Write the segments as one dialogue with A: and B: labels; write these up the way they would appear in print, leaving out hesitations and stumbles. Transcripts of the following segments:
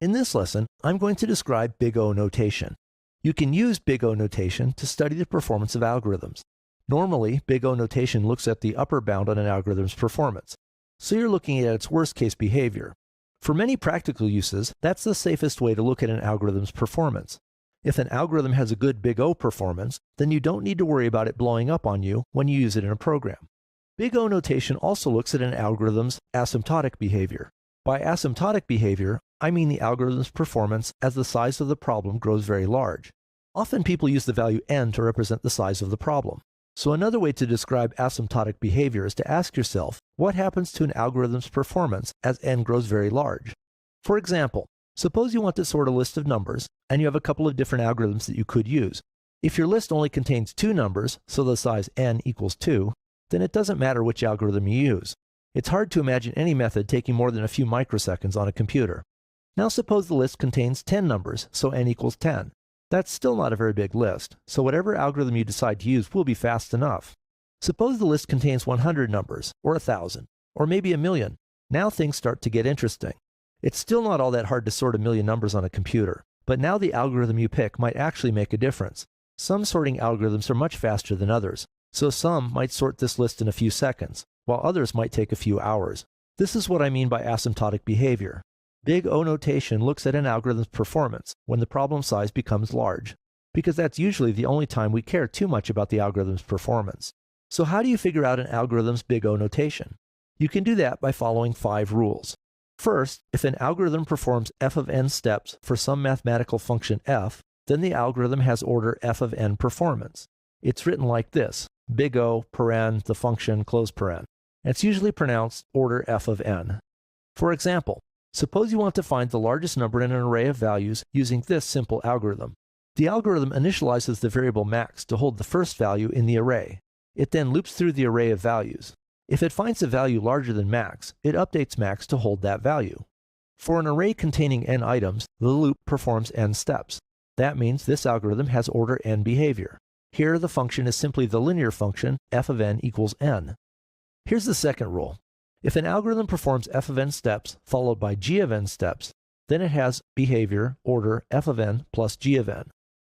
A: In this lesson, I'm going to describe Big O notation. You can use Big O notation to study the performance of algorithms. Normally, Big O notation looks at the upper bound on an algorithm's performance, so you're looking at its worst-case behavior. For many practical uses, that's the safest way to look at an algorithm's performance. If an algorithm has a good Big O performance, then you don't need to worry about it blowing up on you when you use it in a program. Big O notation also looks at an algorithm's asymptotic behavior. By asymptotic behavior, I mean the algorithm's performance as the size of the problem grows very large. Often people use the value n to represent the size of the problem. So another way to describe asymptotic behavior is to ask yourself, what happens to an algorithm's performance as n grows very large? For example, suppose you want to sort a list of numbers, and you have a couple of different algorithms that you could use. If your list only contains 2 numbers, so the size n equals 2, then it doesn't matter which algorithm you use. It's hard to imagine any method taking more than a few microseconds on a computer. Now suppose the list contains 10 numbers, so n equals 10. That's still not a very big list, so whatever algorithm you decide to use will be fast enough. Suppose the list contains 100 numbers, or 1,000, or maybe 1,000,000. Now things start to get interesting. It's still not all that hard to sort 1,000,000 numbers on a computer, but now the algorithm you pick might actually make a difference. Some sorting algorithms are much faster than others, so some might sort this list in a few seconds, while others might take a few hours. This is what I mean by asymptotic behavior. Big O notation looks at an algorithm's performance when the problem size becomes large, because that's usually the only time we care too much about the algorithm's performance. So how do you figure out an algorithm's Big O notation? You can do that by following 5 rules. First, if an algorithm performs f of n steps for some mathematical function f, then the algorithm has order f of n performance. It's written like this, Big O, paren, the function, close paren. It's usually pronounced order f of n. For example, suppose you want to find the largest number in an array of values using this simple algorithm. The algorithm initializes the variable max to hold the first value in the array. It then loops through the array of values. If it finds a value larger than max, it updates max to hold that value. For an array containing n items, the loop performs n steps. That means this algorithm has order n behavior. Here, the function is simply the linear function f of n equals n. Here's the second rule. If an algorithm performs f of n steps followed by g of n steps, then it has behavior order f of n plus g of n.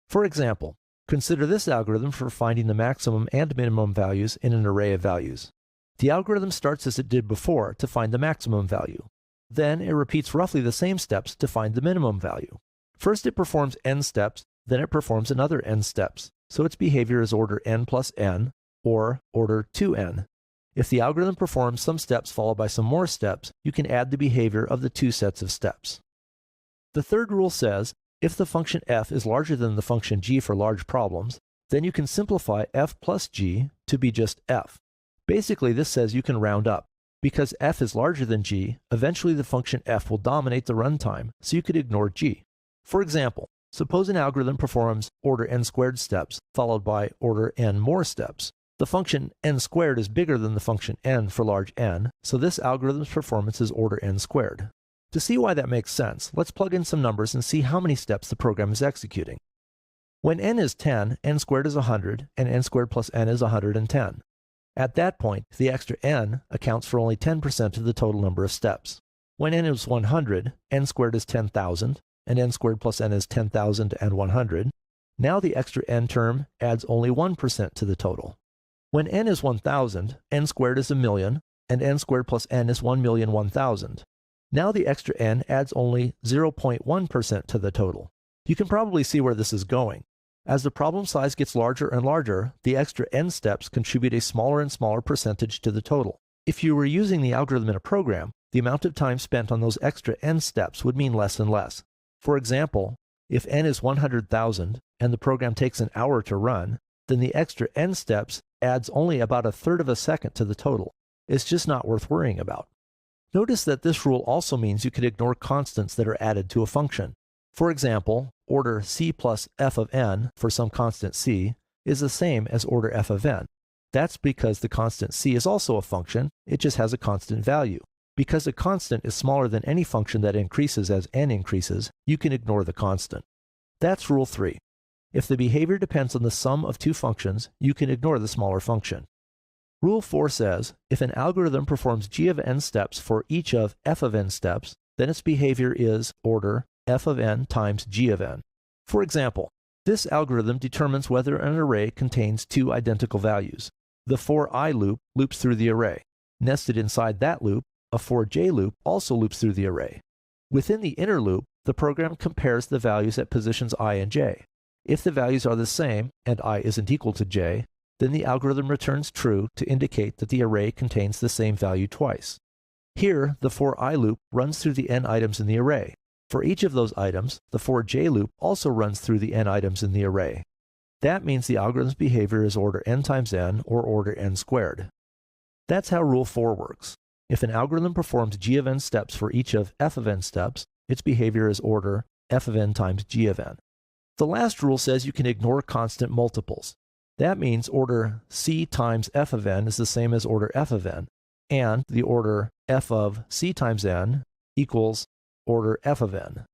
A: For example, consider this algorithm for finding the maximum and minimum values in an array of values. The algorithm starts as it did before to find the maximum value. Then it repeats roughly the same steps to find the minimum value. First it performs n steps, then it performs another n steps, so its behavior is order n plus n, or order 2n. If the algorithm performs some steps followed by some more steps, you can add the behavior of the 2 sets of steps. The third rule says, if the function f is larger than the function g for large problems, then you can simplify f plus g to be just f. Basically, this says you can round up. Because f is larger than g, eventually the function f will dominate the runtime, so you could ignore g. For example, suppose an algorithm performs order n squared steps followed by order n more steps. The function n squared is bigger than the function n for large n, so this algorithm's performance is order n squared. To see why that makes sense, let's plug in some numbers and see how many steps the program is executing. When n is 10, n squared is 100, and n squared plus n is 110. At that point, the extra n accounts for only 10% of the total number of steps. When n is 100, n squared is 10,000, and n squared plus n is 10,100. Now the extra n term adds only 1% to the total. When n is 1,000, n squared is 1,000,000, and n squared plus n is 1,000,001,000. Now the extra n adds only 0.1% to the total. You can probably see where this is going. As the problem size gets larger and larger, the extra n steps contribute a smaller and smaller percentage to the total. If you were using the algorithm in a program, the amount of time spent on those extra n steps would mean less and less. For example, if n is 100,000 and the program takes an hour to run, then the extra n steps adds only about 1/3 of a second to the total. It's just not worth worrying about. Notice that this rule also means you could ignore constants that are added to a function. For example, order c plus f of n for some constant c is the same as order f of n. That's because the constant c is also a function, it just has a constant value. Because a constant is smaller than any function that increases as n increases, you can ignore the constant. That's rule 3. If the behavior depends on the sum of 2 functions, you can ignore the smaller function. Rule 4 says, if an algorithm performs g of n steps for each of f of n steps, then its behavior is order f of n times g of n. For example, this algorithm determines whether an array contains two identical values. The for I loop loops through the array. Nested inside that loop, a for j loop also loops through the array. Within the inner loop, the program compares the values at positions I and j. If the values are the same and I isn't equal to j, then the algorithm returns true to indicate that the array contains the same value twice. Here, the for I loop runs through the n items in the array. For each of those items, the for j loop also runs through the n items in the array. That means the algorithm's behavior is order n times n, or order n squared. That's how Rule 4 works. If an algorithm performs g of n steps for each of f of n steps, its behavior is order f of n times g of n. The last rule says you can ignore constant multiples. That means order c times f of n is the same as order f of n, and the order f of c times n equals order f of n.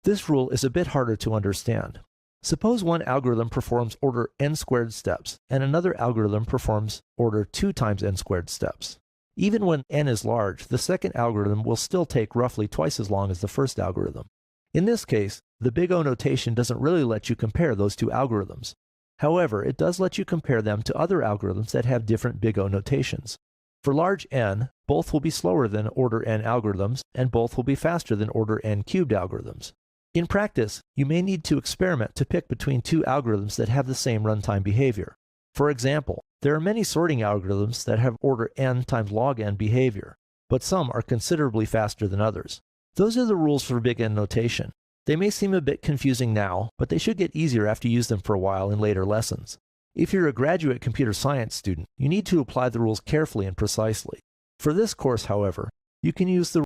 A: This rule is a bit harder to understand. Suppose one algorithm performs order n squared steps, and another algorithm performs order 2 times n squared steps. Even when n is large, the second algorithm will still take roughly twice as long as the first algorithm. In this case, the big O notation doesn't really let you compare those two algorithms. However, it does let you compare them to other algorithms that have different big O notations. For large n, both will be slower than order n algorithms, and both will be faster than order n cubed algorithms. In practice, you may need to experiment to pick between two algorithms that have the same runtime behavior. For example, there are many sorting algorithms that have order n times log n behavior, but some are considerably faster than others. Those are the rules for big N notation. They may seem a bit confusing now, but they should get easier after you use them for a while in later lessons. If you're a graduate computer science student, you need to apply the rules carefully and precisely. For this course, however, you can use the